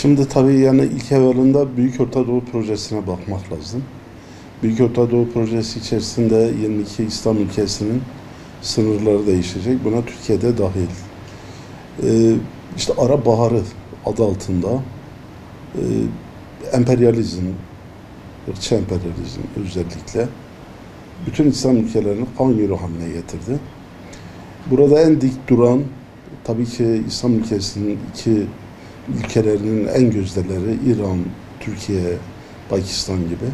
Şimdi tabii yani ilk evvelinde Büyük Orta Doğu Projesi'ne bakmak lazım. Büyük Orta Doğu Projesi içerisinde 22 İslam ülkesinin sınırları değişecek. Buna Türkiye'de dahil. İşte Arap Baharı adı altında e, emperyalizm, ırkçı emperyalizm özellikle bütün İslam ülkelerini kan yolu haline getirdi. Burada en dik duran tabii ki İslam ülkesinin ülkelerinin en gözdeleri İran, Türkiye, Pakistan gibi.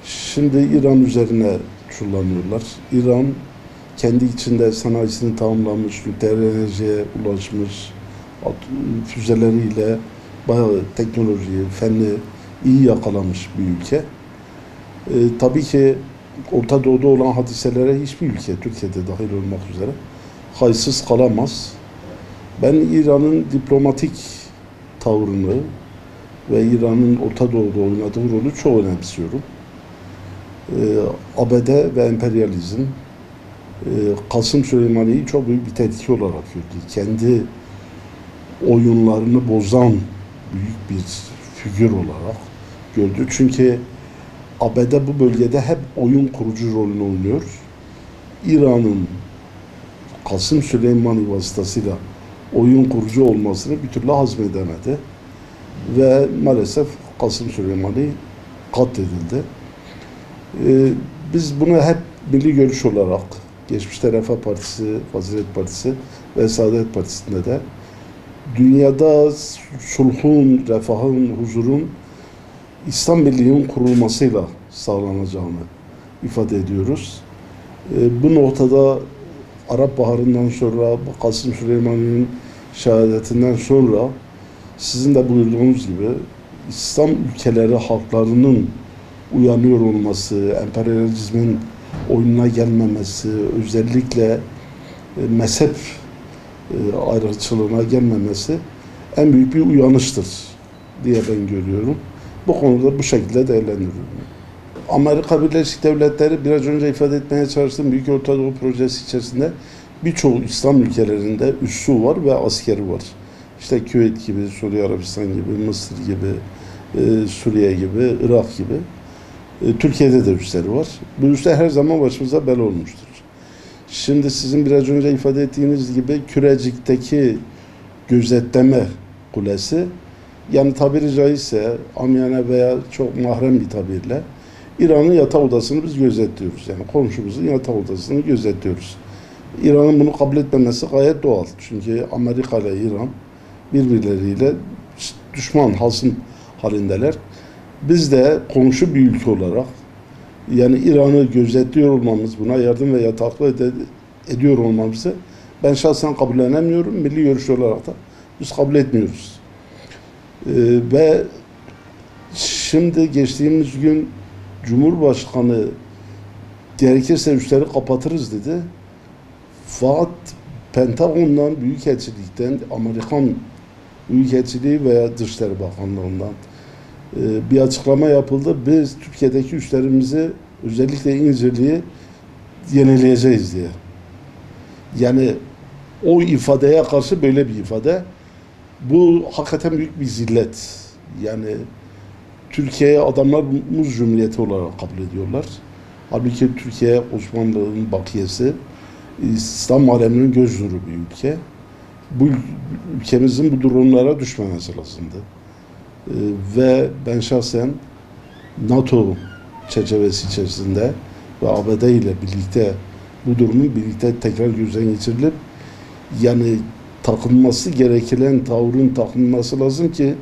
Şimdi İran üzerine çullanıyorlar. İran kendi içinde sanayisini tamamlamış, nükleer enerjiye ulaşmış, füzeleriyle bayağı teknolojiyi, fenni iyi yakalamış bir ülke. Tabii ki Orta Doğu'da olan hadiselere hiçbir ülke, Türkiye'de dahil olmak üzere, haysiz kalamaz. Ben İran'ın diplomatik tavrını ve İran'ın Orta Doğu'da oynadığı rolü çok önemsiyorum. ABD ve emperyalizm Kasım Süleymani'yi çok büyük bir tehdit olarak gördü. Kendi oyunlarını bozan büyük bir figür olarak gördü. Çünkü ABD bu bölgede hep oyun kurucu rolünü oynuyor. İran'ın Kasım Süleymani vasıtasıyla oyun kurucu olmasını bir türlü hazmedemedi. Ve maalesef Kasım Süleymani katledildi. Biz bunu hep milli görüş olarak geçmişte Refah Partisi, Fazilet Partisi ve Saadet Partisi'nde de dünyada sulhun, refahın, huzurun İslam Birliği'nin kurulmasıyla sağlanacağını ifade ediyoruz. Bu noktada Arap Baharı'ndan sonra, Kasım Süleyman'ın şehadetinden sonra sizin de buyurduğunuz gibi İslam ülkeleri halklarının uyanıyor olması, emperyalizmin oyununa gelmemesi, özellikle mezhep ayrıcılığına gelmemesi en büyük bir uyanıştır diye ben görüyorum. Bu konuda bu şekilde değerlendiriyorum. Amerika Birleşik Devletleri biraz önce ifade etmeye çalıştığım Büyük Orta Doğu Projesi içerisinde birçok İslam ülkelerinde üssü var ve askeri var. İşte Küveyt gibi, Suudi Arabistan gibi, Mısır gibi, Suriye gibi, Irak gibi. Türkiye'de de üsleri var. Bu üsler her zaman başımıza bela olmuştur. Şimdi sizin biraz önce ifade ettiğiniz gibi Kürecik'teki gözetleme kulesi, yani tabiri caizse amiyane veya çok mahrem bir tabirle İran'ın yatak odasını biz gözetliyoruz. Yani komşumuzun yatak odasını gözetliyoruz. İran'ın bunu kabul etmemesi gayet doğal. Çünkü Amerika ile İran birbirleriyle düşman, hasım halindeler. Biz de komşu bir ülke olarak yani İran'ı gözetliyor olmamız, buna yardım ve yataklı ediyor olmamızı ben şahsen kabullenemiyorum. Milli görüş olarak da biz kabul etmiyoruz. Ve şimdi geçtiğimiz gün Cumhurbaşkanı gerekirse üsleri kapatırız dedi. Fakat Pentagon'dan, Büyükelçilikten, Amerikan Büyükelçiliği veya Dışişleri Bakanlığı'ndan bir açıklama yapıldı. Biz Türkiye'deki üslerimizi özellikle İncirli'yi yenileyeceğiz diye. Yani o ifadeye karşı böyle bir ifade. Bu hakikaten büyük bir zillet. Yani Türkiye'ye adamlar Muz Cumhuriyeti olarak kabul ediyorlar. Halbuki Türkiye Osmanlı'nın bakiyesi, İslam aleminin göz nuru bir ülke. Bu ülkemizin bu durumlara düşmemesi lazımdı. Ve ben şahsen NATO çerçevesi içerisinde ve ABD ile birlikte bu durumun birlikte tekrar gözden geçirilip yani takılması gereken tavrın takılması lazım ki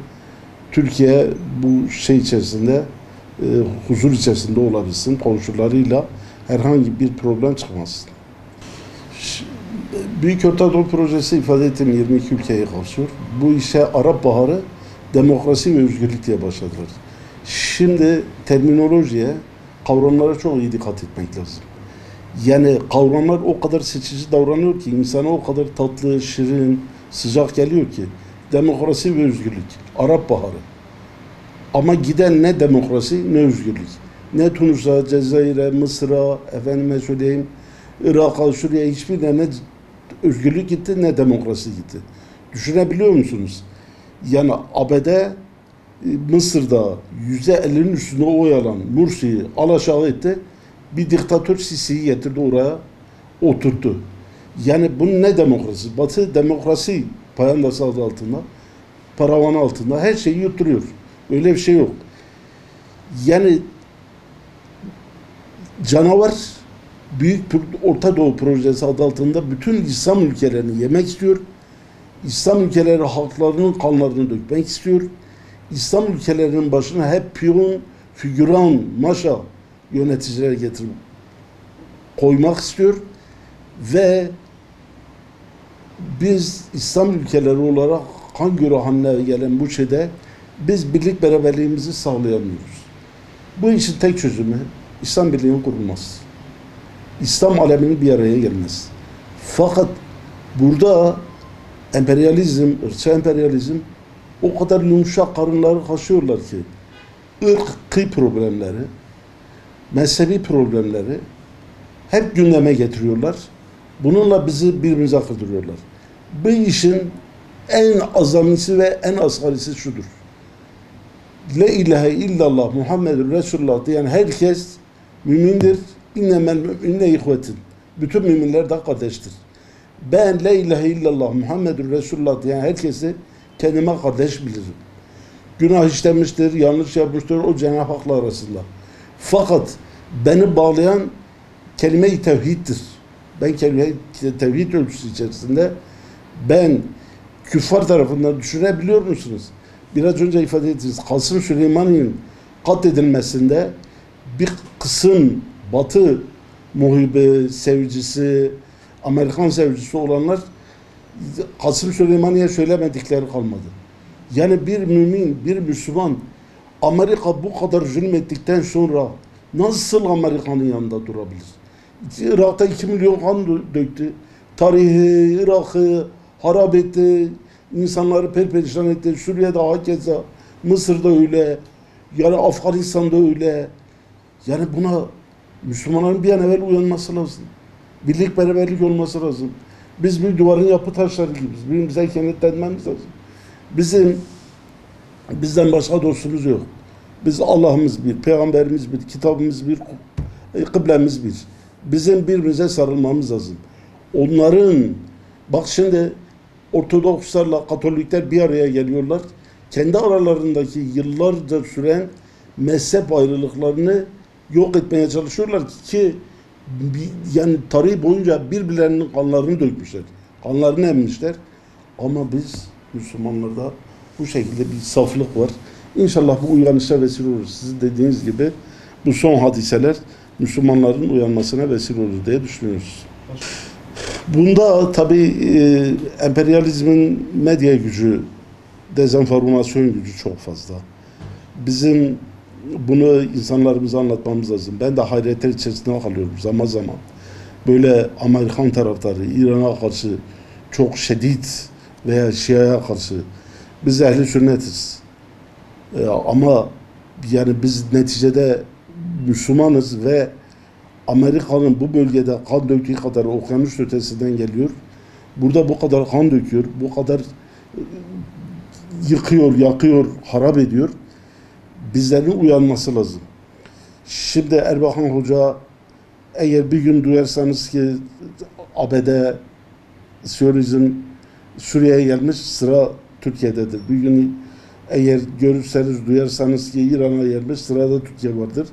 Türkiye bu şey içerisinde huzur içerisinde olabilsin, komşularıyla herhangi bir problem çıkmasın. Büyük Orta Doğu Projesi ifade ettiğim 22 ülkeyi kapsıyor. Bu işe Arap Baharı demokrasi ve özgürlük diye başladılar. Şimdi terminolojiye, kavramlara çok iyi dikkat etmek lazım. Yani kavramlar o kadar seçici davranıyor ki, insana o kadar tatlı, şirin, sıcak geliyor ki. Demokrasi ve özgürlük, Arap Baharı. Ama giden ne demokrasi ne özgürlük. Ne Tunus'a, Cezayir'e, Mısır'a, efendime söyleyeyim, Irak'a, Suriye'ye hiçbirine ne özgürlük gitti ne demokrasi gitti. Düşünebiliyor musunuz? Yani ABD Mısır'da %50'nin üstünde oy alan Mursi'yi alaşağı etti. Bir diktatör Sisi'yi getirdi oraya, oturttu. Yani bu ne demokrasi? Batı demokrasi payandası adı altında, paravanı altında her şeyi yutturuyor. Öyle bir şey yok. Yani canavar Büyük Orta Doğu Projesi adı altında bütün İslam ülkelerini yemek istiyor. İslam ülkeleri halklarının kanlarını dökmek istiyor. İslam ülkelerinin başına hep piyon, figüran, maşa yöneticiler getirip koymak istiyor. Ve biz İslam ülkeleri olarak kan göre haline gelen bu şeyde biz birlik beraberliğimizi sağlayamıyoruz. Bu işin tek çözümü İslam birliğinin kurulması. İslam aleminin bir araya gelmesi. Fakat burada emperyalizm, ırkçı emperyalizm o kadar yumuşak karınları kaşıyorlar ki ırkı problemleri, mezhebi problemleri hep gündeme getiriyorlar. Bununla bizi birbirimize kırdırıyorlar. Bu işin en azamisi ve en asgarisi şudur. La ilahe illallah Muhammedur Resulullah diyen herkes mümindir. İnnemel müminne ihvetin. Bütün müminler de kardeştir. Ben la ilahe illallah Muhammedur Resulullah diyen herkesi kendime kardeş bilirim. Günah işlemiştir, yanlış yapmıştır o Cenab-ı Hak'la arasında. Fakat beni bağlayan kelime-i tevhiddir. Ben kelime-i tevhid ölçüsü içerisinde ben küffar tarafından düşünebiliyor musunuz? Biraz önce ifade ettiniz. Kasım Süleyman'ın katledilmesinde bir kısım Batı muhibi, sevicisi, Amerikan sevicisi olanlar Kasım Süleyman'ya söylemedikleri kalmadı. Yani bir mümin, bir Müslüman Amerika bu kadar zulmettikten sonra nasıl Amerika'nın yanında durabilir? Irak'ta 2 milyon kan döktü. Tarihi, Irak'ı harap etti. İnsanları perperişan etti. Suriye'de hakeza, Mısır'da öyle. Yani Afganistan'da öyle. Yani buna Müslümanların bir an evvel uyanması lazım. Birlik beraberlik olması lazım. Biz bir duvarın yapı taşları gibiyiz. Birbirimize kenetlenmemiz lazım. Bizden başka dostumuz yok. Biz Allah'ımız bir, Peygamberimiz bir, kitabımız bir, kıblemiz bir. Bizim birbirimize sarılmamız lazım. Onların, bak şimdi Ortodokslarla Katolikler bir araya geliyorlar. Kendi aralarındaki yıllarca süren mezhep ayrılıklarını yok etmeye çalışıyorlar ki yani tarih boyunca birbirlerinin kanlarını dökmüşler. Kanlarını emmişler. Ama biz Müslümanlarda bu şekilde bir saflık var. İnşallah bu uyanışa vesile olur. Sizin dediğiniz gibi bu son hadiseler Müslümanların uyanmasına vesile olur diye düşünüyoruz. Bunda tabii emperyalizmin medya gücü, dezenformasyon gücü çok fazla. Bizim bunu insanlarımıza anlatmamız lazım. Ben de hayretler içerisinde kalıyorum zaman zaman. Böyle Amerikan taraftarı, İran'a karşı çok şiddet veya Şia'ya karşı biz ehli sünnetiz. Ama yani biz neticede Müslümanız ve Amerika'nın bu bölgede kan döktüğü kadar okyanus ötesinden geliyor. Burada bu kadar kan döküyor, bu kadar yıkıyor, yakıyor, harap ediyor. Bizlerin uyanması lazım. Şimdi Erbakan Hoca eğer bir gün duyarsanız ki ABD Siyonizm Suriye'ye gelmiş, sıra Türkiye'dedir. Bir gün eğer görürseniz, duyarsanız ki İran'a gelmiş, sırada Türkiye vardır.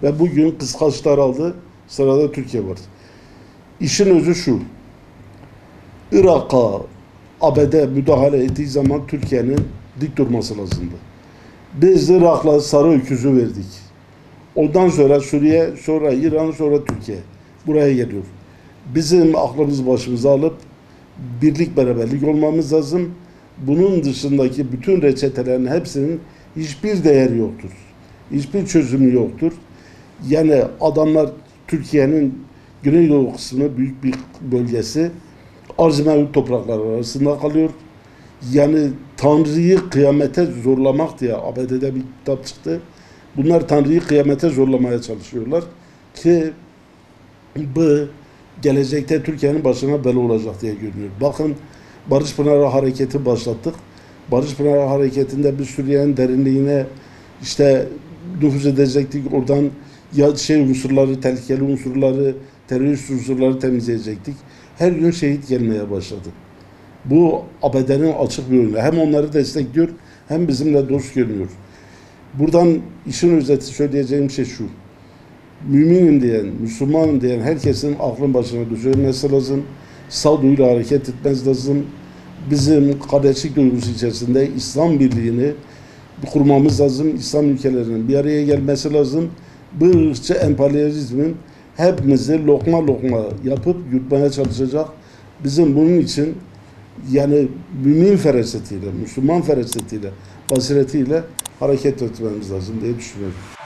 Ve bugün kıskaçlar aldı, sırada Türkiye var. İşin özü şu, Irak'a ABD müdahale ettiği zaman Türkiye'nin dik durması lazımdı. Biz Irak'la sarı öküzü verdik. Ondan sonra Suriye, sonra İran, sonra Türkiye. Buraya geliyor. Bizim aklımız başımıza alıp birlik beraberlik olmamız lazım. Bunun dışındaki bütün reçetelerin hepsinin hiçbir değeri yoktur. Hiçbir çözümü yoktur. Yani adamlar Türkiye'nin Güneydoğu kısmı büyük bir bölgesi arz-ı mevcut topraklar arasında kalıyor. Yani Tanrı'yı kıyamete zorlamak diye ABD'de bir kitap çıktı. Bunlar Tanrı'yı kıyamete zorlamaya çalışıyorlar ki bu gelecekte Türkiye'nin başına bela olacak diye görünüyor. Bakın Barış Pınarı hareketi başlattık. Barış Pınarı Hareketi'nde bir Suriye'nin derinliğine işte nüfuz edecektik. Oradan ya unsurları, tehlikeli unsurları, terörist unsurları temizleyecektik. Her gün şehit gelmeye başladı. Bu ABD'nin açık bir oyunu. Hem onları destekliyor hem bizimle dost görünüyor. Buradan işin özeti söyleyeceğim şey şu. Müminim diyen, Müslümanım diyen herkesin aklın başına düşürmesi lazım. Sağduyuyla hareket etmesi lazım. Bizim kardeşlik duygusu içerisinde İslam birliğini kurmamız lazım. İslam ülkelerinin bir araya gelmesi lazım. Bu ırkçı emperyalizmin hepimizi lokma lokma yapıp yutmaya çalışacak. Bizim bunun için yani mümin ferasetiyle, Müslüman ferasetiyle, basiretiyle hareket etmemiz lazım diye düşünüyorum.